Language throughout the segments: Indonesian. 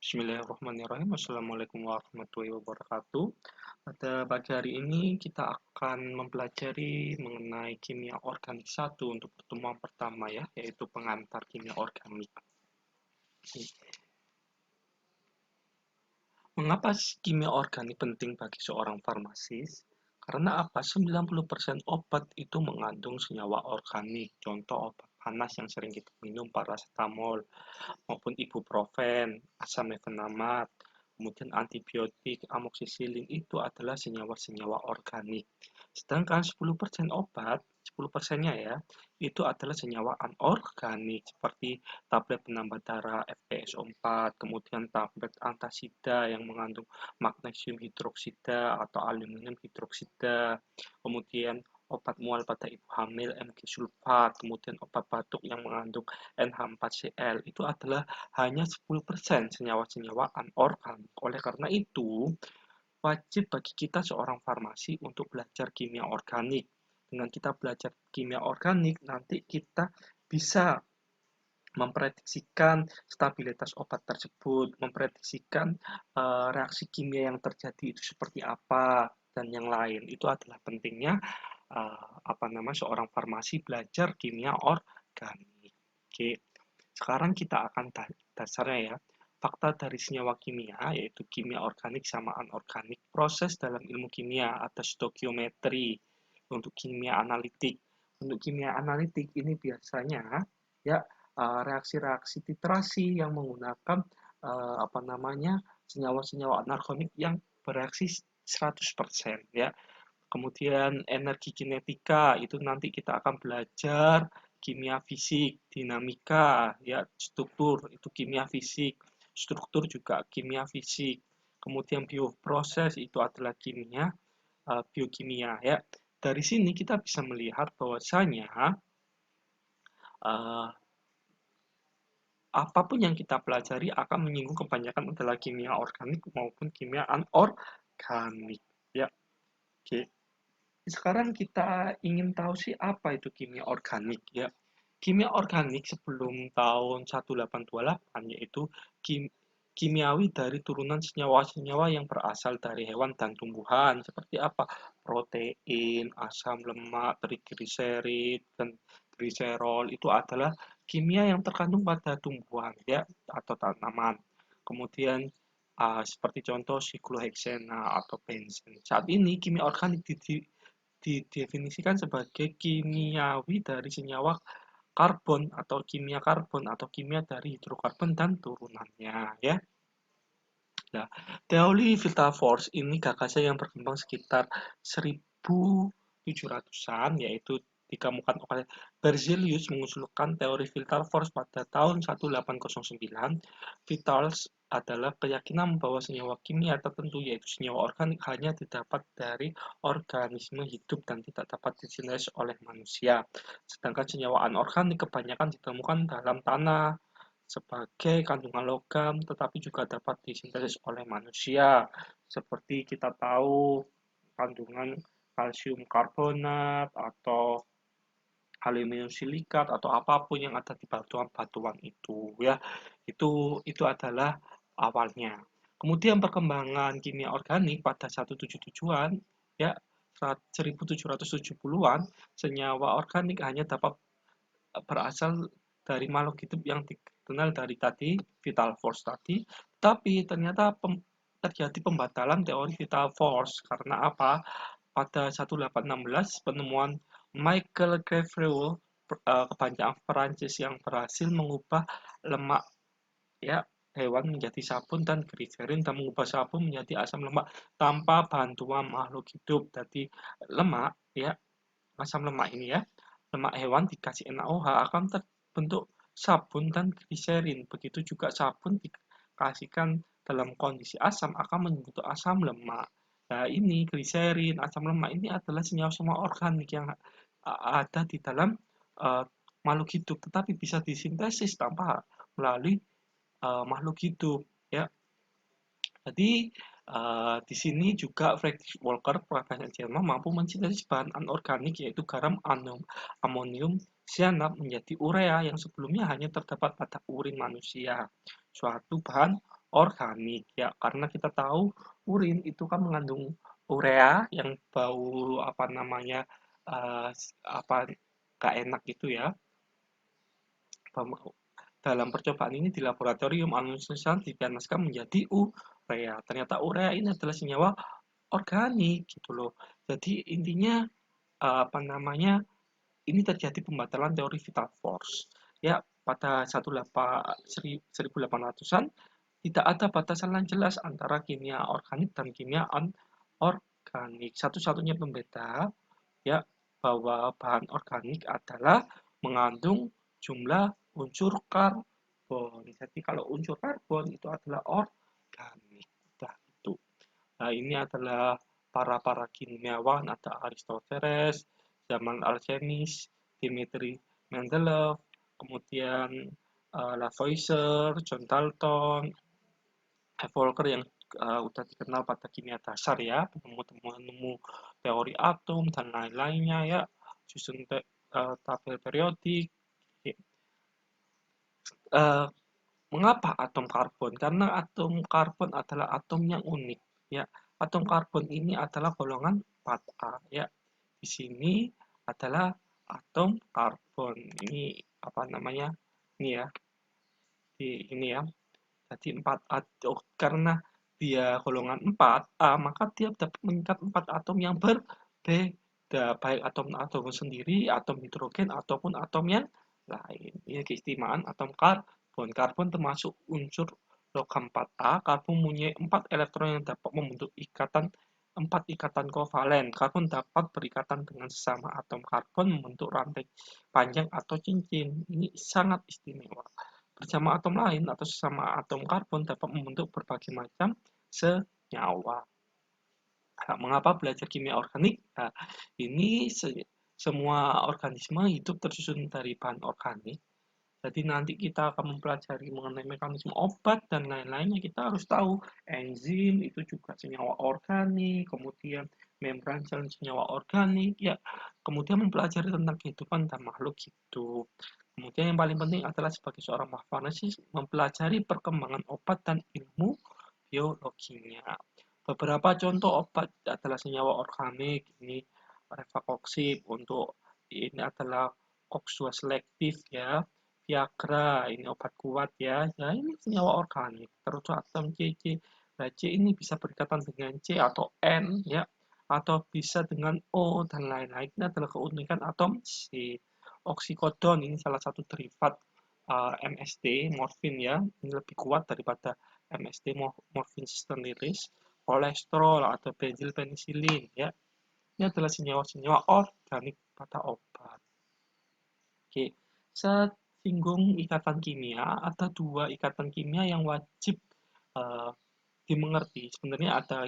Bismillahirrahmanirrahim. Assalamualaikum warahmatullahi wabarakatuh. Pada pagi hari ini kita akan mempelajari mengenai kimia organik satu untuk pertemuan pertama ya, yaitu pengantar kimia organik. Mengapa kimia organik penting bagi seorang farmasis? Karena apa? 90% obat itu mengandung senyawa organik. Contoh obat panas yang sering kita minum, paracetamol, maupun ibuprofen, asam mefenamat, kemudian antibiotik, amoksisilin itu adalah senyawa-senyawa organik. Sedangkan 10% obat, 10%-nya ya, itu adalah senyawa anorganik seperti tablet penambah darah FeSO4, kemudian tablet antasida yang mengandung magnesium hidroksida atau aluminium hidroksida, kemudian obat mual pada ibu hamil Mg sulfat, kemudian obat batuk yang mengandung NH4Cl itu adalah hanya 10% senyawa-senyawa anorganik. Oleh karena itu, wajib bagi kita seorang farmasi untuk belajar kimia organik. Dengan kita belajar kimia organik, nanti kita bisa memprediksikan stabilitas obat tersebut, memprediksikan reaksi kimia yang terjadi itu seperti apa dan yang lain. Itu adalah pentingnya seorang farmasi belajar kimia organik. Oke, sekarang kita akan dasarnya ya. Fakta dari senyawa kimia, yaitu kimia organik sama anorganik, proses dalam ilmu kimia atau stokiometri untuk kimia analitik. Untuk kimia analitik ini biasanya ya reaksi-reaksi titrasi yang menggunakan senyawa-senyawa anorganik yang bereaksi 100% ya. Kemudian energi kinetika itu nanti kita akan belajar kimia fisik, dinamika, ya struktur itu kimia fisik, struktur juga kimia fisik. Kemudian bioproses itu adalah kimia biokimia ya. Dari sini kita bisa melihat bahwasanya uh, apapun yang kita pelajari akan menyinggung kebanyakan adalah kimia organik maupun kimia anorganik ya. Oke. Sekarang kita ingin tahu sih apa itu kimia organik ya. Kimia organik sebelum tahun 1828 yaitu kimiawi dari turunan senyawa-senyawa yang berasal dari hewan dan tumbuhan seperti apa? Protein, asam lemak, trigliserid, dan gliserol itu adalah kimia yang terkandung pada tumbuhan ya atau tanaman. Kemudian seperti contoh sikloheksana atau benzen. Saat ini kimia organik didefinisikan sebagai kimiawi dari senyawa karbon atau kimia dari hidrokarbon dan turunannya ya. Nah, teori Vitaforce ini gagasan yang berkembang sekitar 1700-an yaitu dikemukakan oleh Berzelius mengusulkan teori Vitaforce pada tahun 1809. Vitals adalah keyakinan bahwa senyawa kimia tertentu yaitu senyawa organik hanya didapat dari organisme hidup dan tidak dapat disintesis oleh manusia. Sedangkan senyawa anorganik kebanyakan ditemukan dalam tanah, sebagai kandungan logam, tetapi juga dapat disintesis oleh manusia. Seperti kita tahu kandungan kalsium karbonat atau aluminium silikat atau apapun yang ada di batuan-batuan itu ya. Itu adalah awalnya. Kemudian perkembangan kimia organik pada 177-an ya 1770-an senyawa organik hanya dapat berasal dari makhluk hidup yang dikenal dari tadi vital force tadi, tapi ternyata terjadi pembatalan teori vital force karena apa? Pada 1816 penemuan Michael Greville kebanyakan Perancis yang berhasil mengubah lemak ya hewan menjadi sabun dan gliserin dan mengubah sabun menjadi asam lemak tanpa bantuan makhluk hidup. Jadi lemak ya asam lemak ini ya lemak hewan dikasih NaOH akan terbentuk sabun dan gliserin. Begitu juga sabun dikasihkan dalam kondisi asam akan membentuk asam lemak. Nah, ini gliserin, asam lemak ini adalah senyawa-senyawa organik yang ada di dalam uh, makhluk hidup, tetapi bisa disintesis tanpa melalui makhluk hidup. Ya, jadi di sini juga Friedrich Walker, peneliti Jerman, mampu mensintesis bahan anorganik yaitu garam amonium cyanat menjadi urea yang sebelumnya hanya terdapat pada urin manusia. Suatu bahan organik ya, karena kita tahu urin itu kan mengandung urea yang bau apa namanya apa gak enak gitu ya. Dalam percobaan ini di laboratorium manusia dipanaskan menjadi urea. Ternyata urea ini adalah senyawa organik gitu loh. Jadi intinya apa namanya ini terjadi pembatalan teori vital force. Ya, pada 1800-an tidak ada batasan yang jelas antara kimia organik dan kimia anorganik. Satu-satunya pembeda ya bahwa bahan organik adalah mengandung jumlah unsur karbon. Jadi kalau unsur karbon itu adalah organik. Udah itu. Nah, ini adalah para kimiawan, ada Aristoteles, zaman Arsenis, Dimitri Mendeleev, kemudian Lavoisier, John Dalton, Volcker yang udah dikenal pada kimia dasar ya, penemu teori atom dan lain-lainnya ya, susun tabel periodik. Uh, Mengapa atom karbon? Karena atom karbon adalah atom yang unik ya. Atom karbon ini adalah golongan 4A ya. Di sini adalah atom karbon. Ini apa namanya? Ini ya. Ini ya. Jadi 4A karena dia golongan 4A, maka dia dapat mengikat 4 atom yang berbeda, baik atom-atom sendiri, atom hidrogen ataupun atom yang lain. Ini keistimewaan atom karbon. Karbon termasuk unsur logam 4A. Karbon mempunyai 4 elektron yang dapat membentuk 4 ikatan kovalen. Karbon dapat berikatan dengan sesama atom karbon membentuk rantai panjang atau cincin. Ini sangat istimewa. Bersama atom lain atau sesama atom karbon dapat membentuk berbagai macam senyawa. Nah, mengapa belajar kimia organik? Nah, ini semua organisme hidup tersusun dari bahan organik. Jadi nanti kita akan mempelajari mengenai mekanisme obat dan lain-lainnya. Kita harus tahu enzim itu juga senyawa organik, kemudian membran sel senyawa organik, ya. Kemudian mempelajari tentang kehidupan dan makhluk hidup. Kemudian yang paling penting adalah sebagai seorang farmasis mempelajari perkembangan obat dan ilmu biologinya. Beberapa contoh obat adalah senyawa organik, ini Rivaroxaban untuk ini adalah COX-2 selektif ya. Viagra ini obat kuat ya. Ya ini senyawa organik. Terus atom C. Nah, C ini bisa berikatan dengan C atau N ya atau bisa dengan O dan lain-lain. Ini adalah keunikan atom C. Oksikodon ini salah satu derivat MST, morfin ya. Ini lebih kuat daripada MST, morfin stenilis. Kolesterol atau benzil penisilin ya. Ini adalah senyawa-senyawa organik pada obat. Oke, saya singgung ikatan kimia. Ada 2 ikatan kimia yang wajib dimengerti. Sebenarnya ada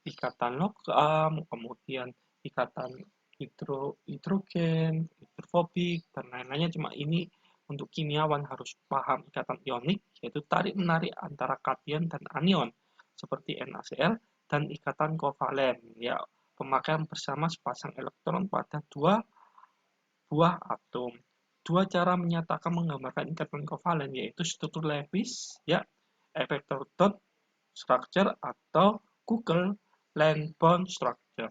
ikatan logam, kemudian ikatan hidrogen, hidrofobik, dan lain-lainnya. Cuma ini untuk kimiawan harus paham ikatan ionik, yaitu tarik-menarik antara kation dan anion, seperti NaCl, dan ikatan kovalen, ya, pemakaian bersama sepasang elektron pada 2 buah atom. 2 cara menyatakan menggambarkan ikatan kovalen yaitu struktur Lewis, ya, effector dot structure atau Google land bond structure.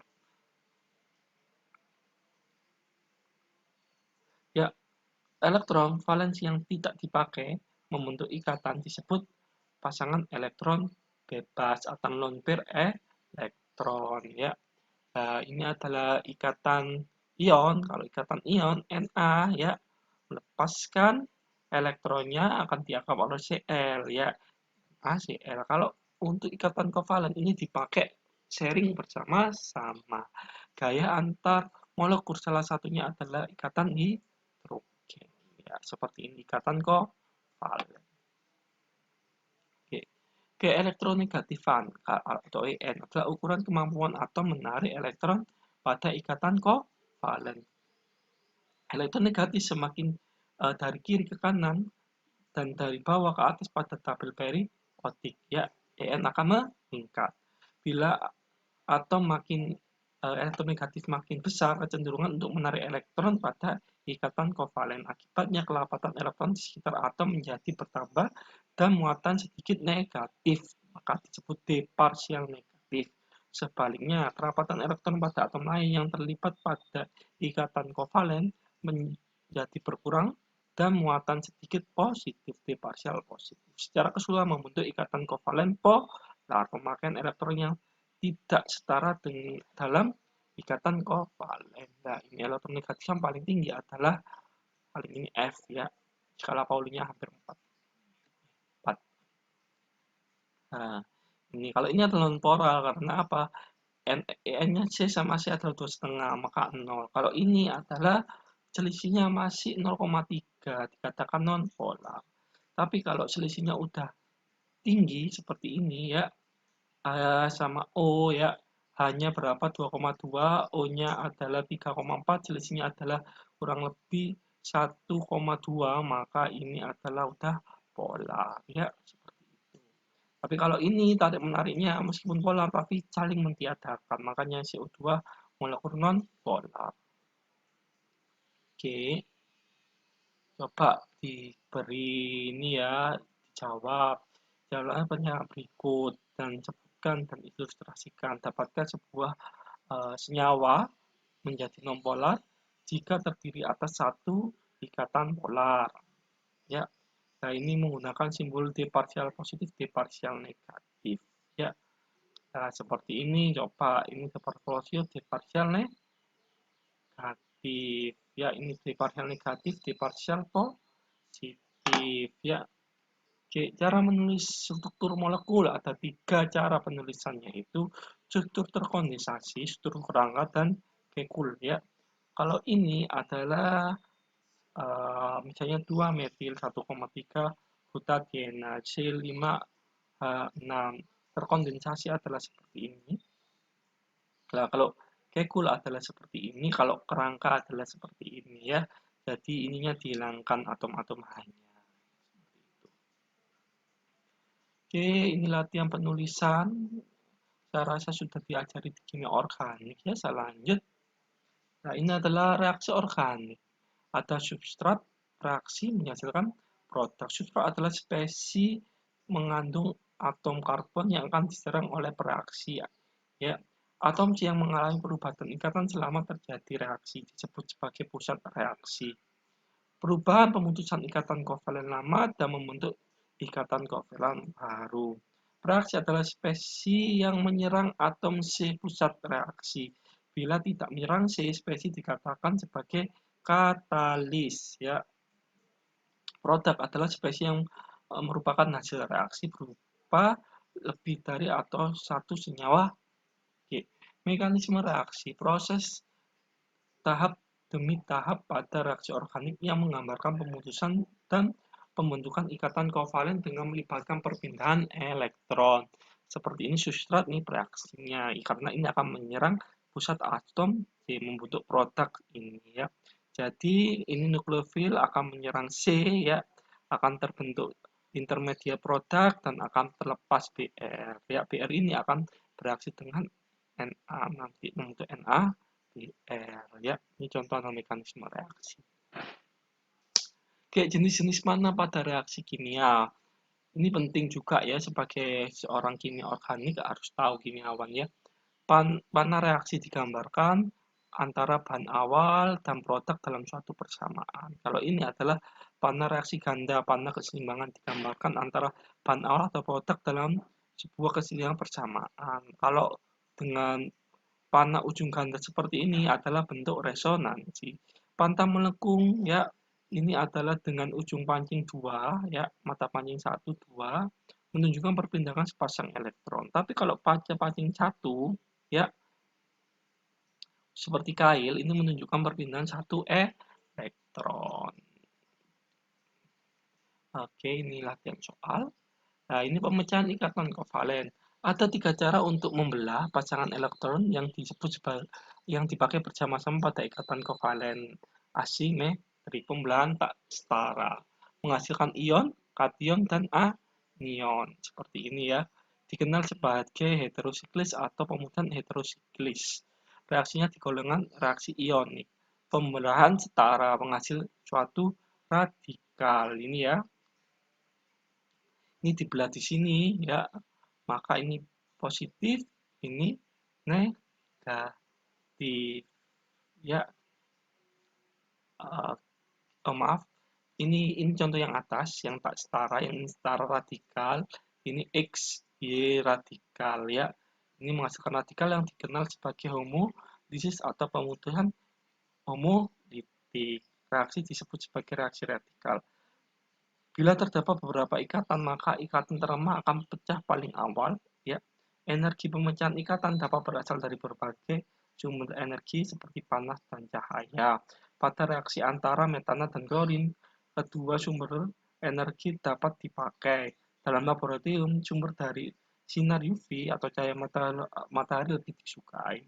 Ya, elektron valensi yang tidak dipakai membentuk ikatan disebut pasangan elektron bebas atau lone pair elektron ya. Nah, ini adalah ikatan ion. Kalau ikatan ion Na ya melepaskan elektronnya akan dianggap oleh Cl ya. ACl. Kalau untuk ikatan kovalen ini dipakai sharing bersama-sama. Gaya antar molekul salah satunya adalah ikatan hidrogen. Ya, seperti ini ikatan kovalen. Oke. Keelektronegatifan atau En adalah ukuran kemampuan atom menarik elektron pada ikatan kovalen. Elektron negatif semakin dari kiri ke kanan dan dari bawah ke atas pada tabel periodik ya En akan meningkat. Bila atom makin elektronegatif makin besar, kecenderungan untuk menarik elektron pada ikatan kovalen. Akibatnya kelapatan elektron di sekitar atom menjadi bertambah dan muatan sedikit negatif, maka disebut D partial negatif. Sebaliknya, kerapatan elektron pada atom lain yang terlibat pada ikatan kovalen menjadi berkurang dan muatan sedikit positif, D partial positif. Secara keseluruhan membentuk ikatan kovalen polar, pemakaian elektron yang tidak setara dalam ikatan kovalen. Nah, ini elektronegatif yang paling tinggi adalah paling ini F ya. Skala Paulinya hampir 4. Nah, ini kalau ini adalah non polar karena apa? N-nya C sama C adalah 2,5 maka 0. Kalau ini adalah selisihnya masih 0,3 dikatakan non polar. Tapi kalau selisihnya udah tinggi seperti ini ya, sama O ya, hanya berapa 2,2, O-nya adalah 3,4, selisihnya adalah kurang lebih 1,2, maka ini adalah udah polar ya, seperti itu. Tapi kalau ini tarik menariknya meskipun polar tapi saling mentiadakan, makanya CO2 molekul non polar. Oke, coba diberi ini ya, dijawab. Jawabannya berikut dan sebutkan dan ilustrasikan. Dapatkan sebuah senyawa menjadi non-polar jika terdiri atas satu ikatan polar. Ya, nah ini menggunakan simbol D partial positif, D partial negatif. Ya, nah seperti ini. Coba ini D partial D partial negatif. Ya, ini D partial negatif, D partial positif. Ya, oke, cara menulis struktur molekul ada 3 cara penulisannya itu struktur terkondensasi, struktur kerangka, dan Kekul ya. Kalau ini adalah misalnya 2 metil 1,3 butadiena C5H6 terkondensasi adalah seperti ini. Nah, kalau Kekul adalah seperti ini, kalau kerangka adalah seperti ini ya. Jadi ininya dihilangkan atom-atom hanya. Oke, ini latihan penulisan. Saya rasa sudah diajari di kimia organik ya. Saya lanjut. Nah, ini adalah reaksi organik. Ada substrat, reaksi menghasilkan produk. Substrat adalah spesies mengandung atom karbon yang akan diserang oleh bereaksi. Ya. Atom yang mengalami perubahan ikatan selama terjadi reaksi disebut sebagai pusat reaksi. Perubahan pemutusan ikatan kovalen lama dan membentuk ikatan kovalen baru. Reaksi adalah spesies yang menyerang atom C pusat reaksi. Bila tidak menyerang C, spesies dikatakan sebagai katalis. Ya. Produk adalah spesies yang merupakan hasil reaksi berupa lebih dari atau satu senyawa. Oke. Mekanisme reaksi, proses tahap demi tahap pada reaksi organik yang menggambarkan pemutusan dan pembentukan ikatan kovalen dengan melibatkan perpindahan elektron. Seperti ini substrat ini reaksinya, karena ini akan menyerang pusat atom C membentuk produk ini ya. Jadi ini nukleofil akan menyerang C ya, akan terbentuk intermediate produk dan akan terlepas Br. Ya, Br ini akan bereaksi dengan Na nanti membentuk Na Br ya. Ini contoh mekanisme reaksi. Kayak jenis-jenis mana pada reaksi kimia? Ini penting juga ya sebagai seorang kimia organik harus tahu kimiawan ya. Mana reaksi digambarkan antara bahan awal dan produk dalam suatu persamaan. Kalau ini adalah panah reaksi ganda, panah keseimbangan digambarkan antara bahan awal atau produk dalam sebuah keseimbangan persamaan. Kalau dengan panah ujung ganda seperti ini adalah bentuk resonansi. Panah melengkung ya, ini adalah dengan ujung pancing 2 ya, mata pancing 1 2 menunjukkan perpindahan sepasang elektron. Tapi kalau pancing 1 ya seperti kail ini menunjukkan perpindahan 1 elektron. Oke, ini latihan soal. Nah, ini pemecahan ikatan kovalen. Ada 3 cara untuk membelah pasangan elektron yang disebut yang dipakai bersama-sama pada ikatan kovalen asimetri. Pembelahan tak setara menghasilkan ion, kation, dan anion. Seperti ini ya. Dikenal sebagai heterosiklis atau pemutusan heterosiklis. Reaksinya di golongan reaksi ionik. pembelahan setara penghasil suatu radikal. Ini ya, ini dibelah di sini ya, maka ini positif, ini negatif ya. Uh, Maaf, ini contoh yang atas yang tak setara, yang setara radikal, ini X Y radikal ya. Ini menghasilkan radikal yang dikenal sebagai homolisis atau pemutusan homolitik. Reaksi disebut sebagai reaksi radikal. Bila terdapat beberapa ikatan, maka ikatan terlemah akan pecah paling awal. Ya, energi pemecahan ikatan dapat berasal dari berbagai sumber energi seperti panas dan cahaya. Pada reaksi antara metana dan klorin, kedua sumber energi dapat dipakai. Dalam laboratorium, sumber dari sinar UV atau cahaya matahari lebih disukai.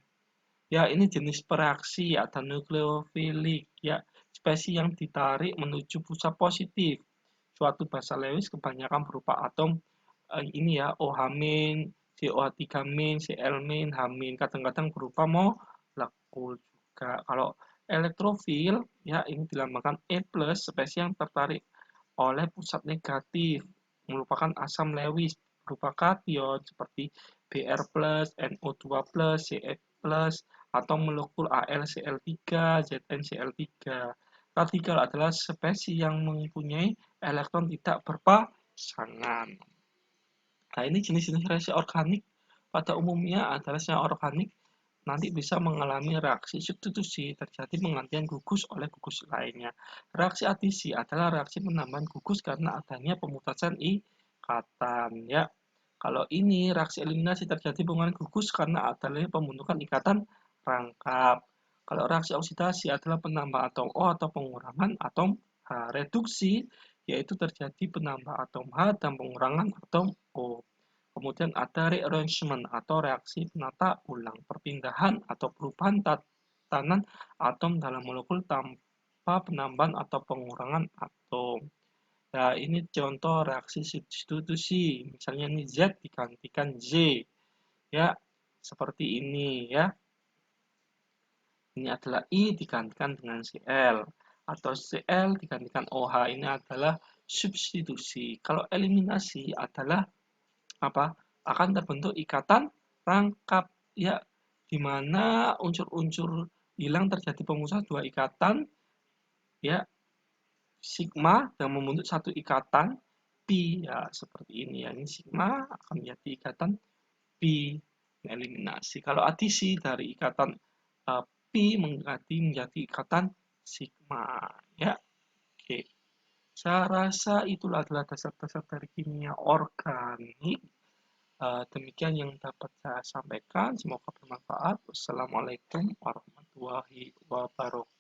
Ya, ini jenis bereaksi ada nukleofilik ya, spesies yang ditarik menuju pusat positif. Suatu basa Lewis kebanyakan berupa atom ini ya OH-, COH3-, Cl-, H-. Kadang-kadang berupa molekul juga. Kalau elektrofil ya ini dilambangkan E+, spesies yang tertarik oleh pusat negatif, merupakan asam Lewis berupa kation seperti Br+, NO2+, Ce+, atau molekul AlCl3, ZnCl3. Radikal adalah spesies yang mempunyai elektron tidak berpasangan. Nah, ini jenis-jenis reaksi organik pada umumnya adalah senyawa organik nanti bisa mengalami reaksi substitusi, terjadi penggantian gugus oleh gugus lainnya. Reaksi adisi adalah reaksi penambahan gugus karena adanya pemutasan ikatan ya. Kalau ini reaksi eliminasi terjadi penggunaan gugus karena adanya pembentukan ikatan rangkap. Kalau reaksi oksidasi adalah penambahan atom O atau pengurangan atom H. Reduksi yaitu terjadi penambah atom H dan pengurangan atom O. Kemudian ada rearrangement atau reaksi penata ulang, perpindahan atau perubahan tatanan atom dalam molekul tanpa penambahan atau pengurangan atom. Nah, ini contoh reaksi substitusi. Misalnya ini Z digantikan Z. Ya, seperti ini ya. Ini adalah I digantikan dengan Cl atau Cl digantikan OH. Ini adalah substitusi. Kalau eliminasi adalah apa? Akan terbentuk ikatan rangkap ya, di mana unsur-unsur hilang terjadi pemutusan dua ikatan ya, sigma yang membentuk satu ikatan pi ya, seperti ini ya. Ini sigma akan menjadi ikatan pi eliminasi. Kalau adisi dari ikatan pi menjadi ikatan sigma ya. Oke. Saya rasa itulah adalah dasar-dasar dari kimia organik. Demikian yang dapat saya sampaikan. Semoga bermanfaat. Wassalamualaikum warahmatullahi wabarakatuh.